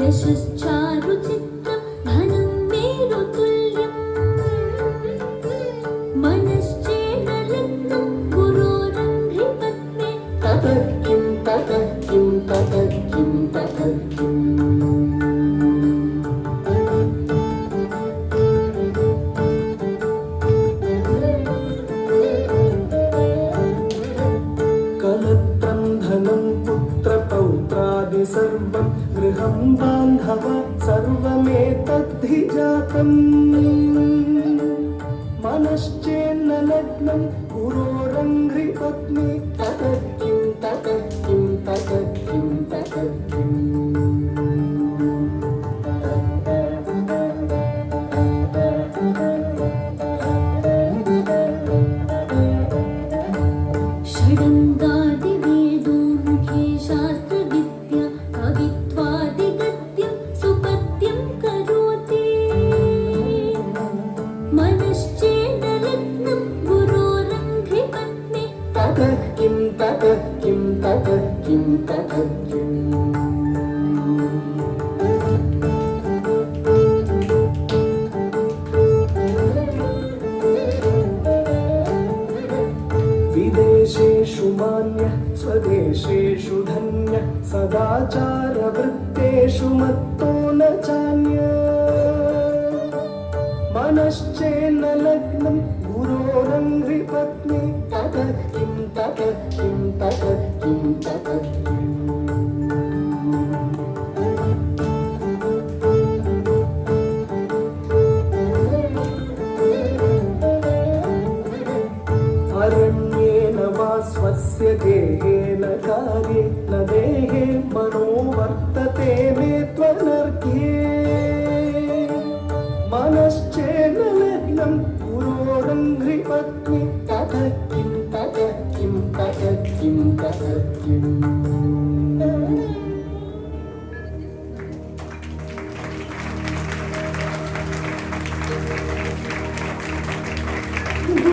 यशश्चारुचित्रं धनं मेरुतुल्यम् मनश्चेन लग्नं गुरोरङ्घ्रिपद्मे ततः किं ततः किं ततः किं ततः किम् कलत्रं धनं पुत्रपौत्रादि सर्वं गृहं बान्धव सर्वमेतद्धि जातम् मनश्चेन्न लग्नं गुरोरङ्घ्रिपत्नी ततः किं ततः किं ततः किं ततः किम् षडङ्गादिवेदो मुखे शास्त्रविद्या कवित्वादिगद्यं सुपद्यं करोति मनश्चेन लग्नं गुरोरङ्घ्रिपत्नी ततः किं ततः किं ततः किं ततः किम् विदेशेषु मान्यः स्वदेशेषु धन्यः सदाचारवृत्तेषु मत्तो न चान्यः मनश्चेन्न लग्नं गुरोरङ्घ्रिपत्नी ततः किं ततः किं ततः किं ततः किम् अरण्येन वा स्वस्य देहेन कार्ये न देहे मनो वर्तते मे त्वनर्घ्ये मनश्चेन लग्नं गुरोरङ्घ्रिपत्नी ततः किं ततः किं ततः किं ततः किम्